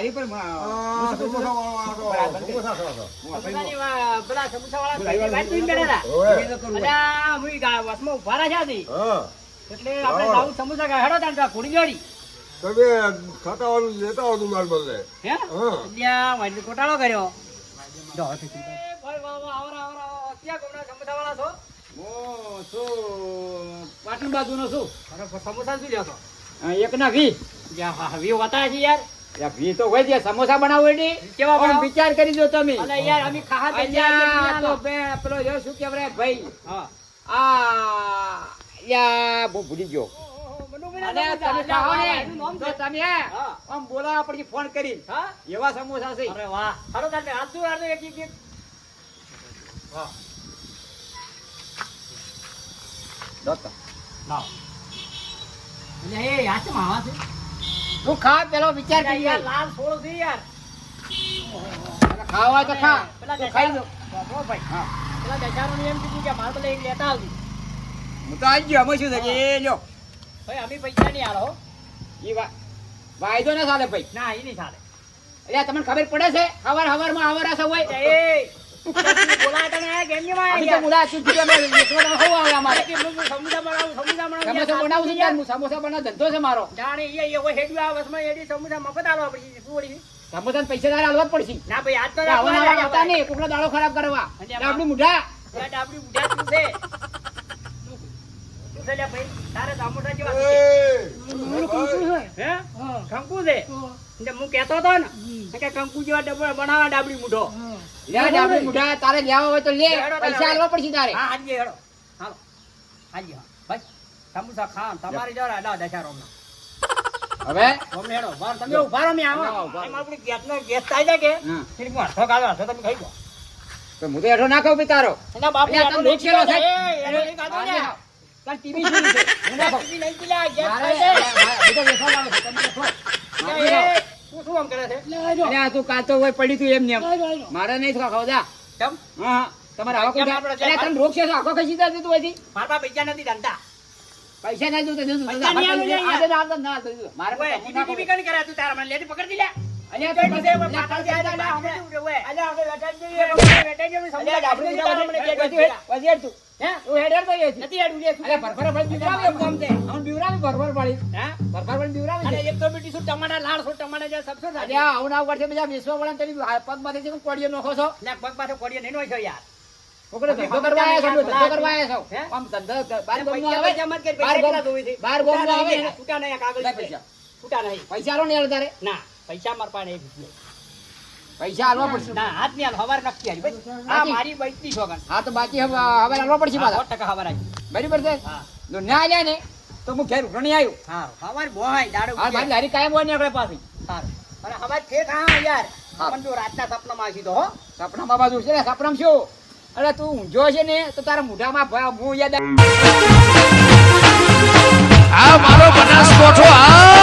એ પણ પેલા સમોસા વાળા વાત જોઈને બેઠા હતા. વસમાં ઉભા રહ્યા છે એટલે આપણે જાવું સમોસા ખાય. હેડો તાન ઘોડી જોડી તમે ખાતા વાળું લેતા આવો તું માર બદલે. હે ત્યાં વાડી કોટાળો કર્યો. જો ભાઈ વાહ આવરા આવરા ક્યાં ગોમના સમોસા વાળા છો? હું છું પાટણ બાજુનો છું. અરે સમોસા શું લ્યો છો? 1 ના 20. વી હોતા છે યાર. યા 20 તો હોય છે. સમોસા બનાવો એટલે કેવા પણ બનાવો? વિચાર કરી દો તમે. અલે યાર અમે ખાહા અહીંયા તો પેલો જો શું કહેવાય ભાઈ, હા આ યા બહુ ભૂલી ગયો. અને તમે ખાઓ ને તો તમે આમ બોલાવા પડશે ફોન કરીને. હા એવા સમોસા છે. અરે વાહ હાલો તાર હાથ દો એક એક વાહ દોતા લાવ. એટલે એ યાર માં આવા છે. તું ખા પેલો વિચાર કરી યાર લાલ છોડ છે યાર. ખાવા તો ખા. પેલા તો ખાઈ લો. બાપો ભાઈ હા પેલા દશાનું એમ કીધું કે મારે તો લઈને લેતા આવજો. હું તો આજ ગયો. અમે શું છે કે એ લ્યો ભાઈ અમે પૈસા નહીં આલો. એ વાયદો ના ચાલે ભાઈ. ના એ નહીં ચાલે. એટલે તમને ખબર પડે છે હવારમાં આવરા સૌ હોય. એ બોલાય તને કેમ કે માં અમે તો બોલા છું કે અમે વિશ્વમાં હોવ આવે અમારે. સમુદ્ર બનાવું સમોસા બનાવું છું યાર. હું સમોસા બનાવ ધંધો છે મારો. જાણે એ કોઈ હેડ્યું આ વસમાં એડી સમુદ્ર મફત આલવા પડી શું વળી? સમોસા પૈસા તારે આલવા જ પડશે. ના ભાઈ આજ તો આવવાના હતા ને કોકનો દાડો ખરાબ કરવા. આપણી મુઢા આપડી ઉઠા તું છે. તું છે લ્યા ભાઈ તારે સમોસા જેવા એ, હે કંકુ છે. એટલે હું કહેતો હતો ને કે કંકુ જેવા ડબ્બા બનાવવા ડાબડી મુઠો. લે આપણી મુઢા તારે લેવા હોય તો લે. પૈસા આલવા પડશે તારે. હા હાજી હેડો હાલો હાજી હા ભાઈ સમોસા ખા તમારી જરા ડા દશા રોમના હવે રોમને હેડો વાર તમે ઉભા રહો મે આવો. એમ આપણી ગેસ થાય છે કે હા. ફિર હું અડધો કાઢો અડધો તમે ખાઈ જાઓ. તો હું તો એઠો ના ખાવ ભાઈ તારો. એના બાપ અલ્યા, તમે રોકેલો છે. એનો નહીં ખાધો ને. તાર ટીવી શું છે? હું ના ખાઉં. ટીવી નહીં પીલા ગેસ મારે થાય છે. હું તો વેફર લાવો છું. તમે બેઠો. મારે નહીં ખાવ. તું શું આમ કરે છે? અલ્યા, તું કાતો હોય પડ્યું તું એમ ને એમ. મારે નહીં ખાવ જા. કેમ? હા તમારે આવો કોઈ કેમ આપણે અલ્યા, તમે રોકશો તો આખો ખસી જતું તું હજી. મારા પાસે પૈસા નથી ધંધા. પૈસા ના જોતા જોતું. પૈસા નહીં આલું યાર. આજે ના આવતા ના આવતા. મારે ઓય, પૈસા ના ટીવી કણ કરે તું તારા મને લેતી પકડી લે. અલ્યા, તો તું પછી પછી- પાછળ થી આજા ના અમે શું ઓય. અલ્યા, આપણે વેટાઈ જઈએ. બેટા જેવી સમજા અલ્યા, આપણે આપણે તારા મને પછી કે પછી હેડ તું. હે તું હેડ હેડ તો એ છે. નથી આડું લે. અલ્યા, ભરભર ભરી બીવરાવે એમ કામ છે. આમ બીવરાવે ભરભર પાડી. હે ભરભર ભરી બીવરાવે અને છે. એક તો બેટી શું ટમાટા લાલ શું ટમાટા જે સબસો થાય. અલ્યા, આવું ના કરશે બીજા વિશ્વવાળાને તમે પગમાંથી છે કોડીઓ નોખો છો. લે પગ પાછો કોડીએ નહીં હોય છે યાર. કોકડે ધંધો કરવા આયા છો, ધંધો કરવા આયા છો. હે? આમ ધંધો બાર પૈસા ગામમાં આવે. પૈસા મત કર, બાર પૈસા કેટલા ગામ- જોવે છે? બાર ગામમાં આવે ને. છૂટા નહીં આ કાગળ લે છે. પૈસા. છૂટા નહીં. પૈસા આલો ને યાર તારે. ના પૈસા માર પાસે નહીં છે. પૈસા આલવા પડશે. ના હાથ ની હાલ હવાર નક્કી હાલી ભાઈ. આ બાકી? મારી બચતી છોકન. હા તો બાકી હવે આલવા પડશે પાછા. 100% હવાર આવી. બરાબર છે. હા જો ના આલ્યા ને તો હું ઘેર ઉઘરણી આવ્યું. હા હવાર બોહાય દાડો હા ભાઈ લારી કાયમ હોય ને આપણે પાછી. સારું. અને હવાર ઠેક હા યાર. હા. મને જો રાતના સપનામાં આવી તો હો. સપનામાં બાજુ છે ને સપનામાં શું? અરે તું ઊંઝો છે ને તો તારા મોઢામાં હું યાદ આ મારો બનાસકોઠો આ